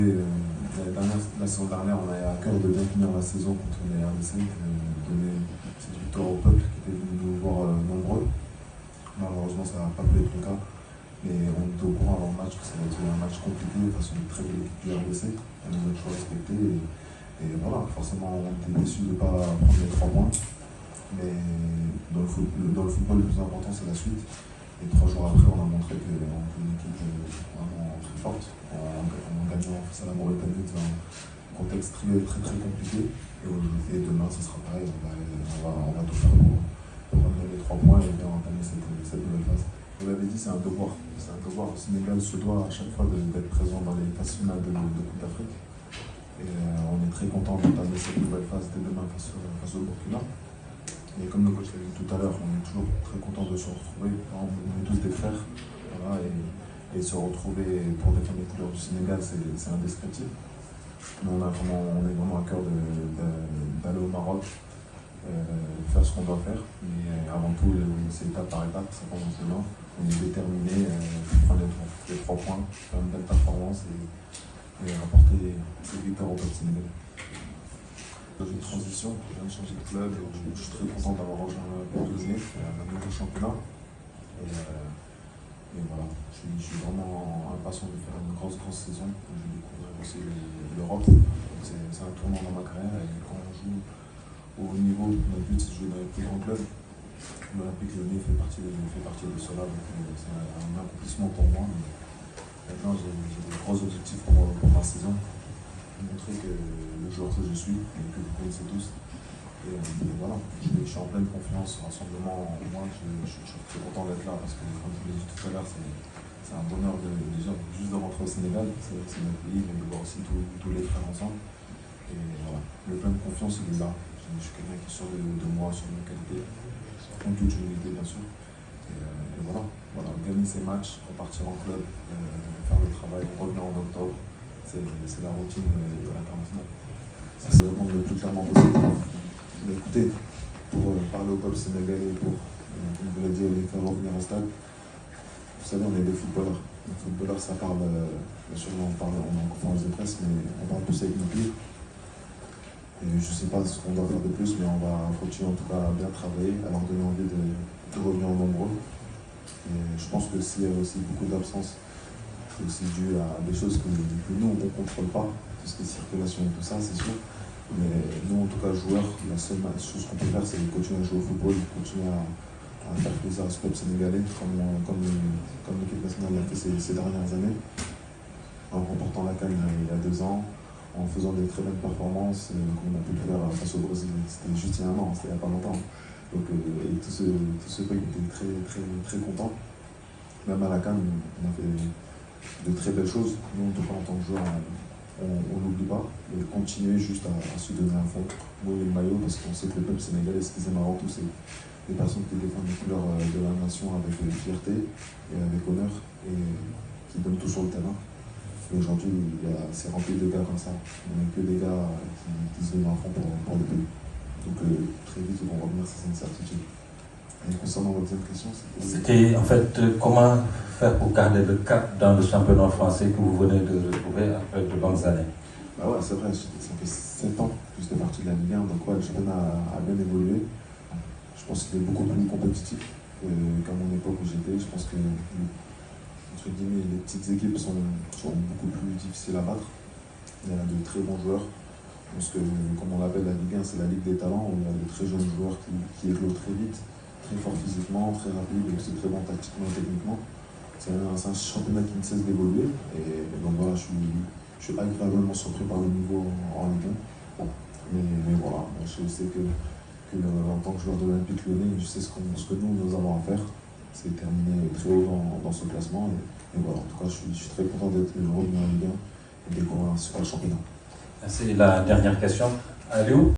La saison dernière, on avait à cœur de bien finir la saison contre les RDC, de donner cette victoire au peuple qui était venu nous voir nombreux. Malheureusement, ça n'a pas pu être le cas, mais on était au courant avant le match que ça allait être un match compliqué face à une très belle équipe du RDC. Elle nous a toujours respecté et voilà, forcément, on était déçus de ne pas prendre les 3 points, mais dans le football, le plus important, c'est la suite. Et 3 jours après, on a montré qu'on était une équipe vraiment très forte, en gagnant face à la Mauritanie dans un contexte très compliqué. Et demain, ce sera pareil, on va tout faire pour ramener les 3 points et bien entamer cette nouvelle phase. Vous l'avez dit, c'est un devoir. C'est un devoir. Le Sénégal se doit à chaque fois d'être présent dans les phases finales de Coupe d'Afrique. Et on est très content d'entamer cette nouvelle phase dès demain face au Burkina. Et comme le coach l'a dit tout à l'heure, on est toujours très content de se retrouver. On est tous des frères. Voilà, et se retrouver pour défendre les couleurs du Sénégal, c'est indescriptible. Nous, on est vraiment à cœur d'aller au Maroc, faire ce qu'on doit faire. Mais avant tout, c'est étape par étape, ça commence demain. On est déterminé pour prendre les 3 points, faire une belle performance et rapporter ces victoires au peuple sénégalais. Dans une transition, je viens de changer de club et je suis très content d'avoir rejoint Porto-Zé, un nouveau championnat. Et voilà, je suis vraiment impatient de faire une grosse saison. Je vais découvrir aussi l'Europe. C'est un tournant dans ma carrière et quand on joue au haut niveau, notre but c'est de jouer dans les plus grands clubs. L'Olympique Lyonnais fait partie de cela, donc c'est un accomplissement pour moi. Mais maintenant j'ai des gros objectifs pour ma saison. Montrer que le joueur que je suis et que vous connaissez tous. Et voilà, je suis en pleine confiance, rassemblement. Moi, je suis très content d'être là parce que, comme je l'ai dit tout à l'heure, c'est un bonheur déjà juste de rentrer au Sénégal. C'est notre pays, mais de voir aussi tous les frères ensemble. Et voilà, le plein de confiance, il est là. Je suis quelqu'un qui est sûr de moi, sur mes qualités, en toute humilité, bien sûr. Et voilà, gagner ces matchs, repartir en club, faire le travail, revenir en octobre. C'est la routine de l'international. Ça, c'est vraiment le plus clairement possible. Mais écoutez, pour parler au peuple sénégalais, comme vous l'avez dit, les faire revenir au stade, vous savez, on est des footballeurs. Les footballeurs, ça parle, bien sûr, on est en conférence de presse, mais on parle tous avec nos pieds. Et je ne sais pas ce qu'on doit faire de plus, mais on va continuer en tout cas à bien travailler, à leur donner envie de revenir en nombreux. Et je pense que s'il y a aussi beaucoup d'absence, c'est aussi dû à des choses que nous, on ne contrôle pas, tout ce qui est circulation et tout ça, c'est sûr. Mais nous, en tout cas, joueurs, la seule chose qu'on peut faire, c'est continuer à jouer au football, continuer à faire plaisir à ce club sénégalais, comme l'équipe nationale l'a fait ces dernières années, en remportant la CAN il y a 2 ans, en faisant des très belles performances, comme on a pu le faire face au Brésil, c'était juste il y a un an, c'était il n'y a pas longtemps. Donc, et tout ce peuple était très content. Même à la CAN, on a fait de très belles choses. Nous, en tout cas, en tant que joueurs, on n'oublie pas et continuer juste à se donner à fond, mouiller le maillot, parce qu'on sait que le peuple sénégalais, ce qu'ils aiment avant tout, c'est les personnes qui défendent les couleurs de la nation avec fierté et avec honneur et qui donnent tout sur le terrain. Et aujourd'hui, c'est rempli de gars comme ça. On n'est que des gars qui se donnent à fond pour le pays. Donc très vite, ils vont revenir, c'est une certitude. Et concernant votre deuxième question, c'était en fait comment faire pour garder le cap dans le championnat français que vous venez de retrouver après de longues années. Bah ouais, c'est vrai, ça fait 7 ans que je fais partie de la Ligue 1, donc ouais, le championnat a bien évolué. Je pense qu'il est beaucoup plus compétitif qu'à mon époque où j'étais. Je pense que entre guillemets, les petites équipes sont beaucoup plus difficiles à battre. Il y a de très bons joueurs. Parce que, comme on l'appelle la Ligue 1, c'est la Ligue des talents, où il y a de très jeunes joueurs qui éclosent très vite, très fort physiquement, très rapide, et aussi très bon tactiquement et techniquement. C'est un championnat qui ne cesse d'évoluer. Et donc voilà, je suis agréablement surpris par le niveau en Ligue 1. Mais voilà, je sais que en tant que joueur de l'Olympique Lyonnais, je sais ce que nous avons à faire. C'est terminer très haut dans ce classement. Et voilà, en tout cas, je suis très content d'être revenu en Ligue 1 et découvrir un super championnat. C'est la dernière question. Aliou?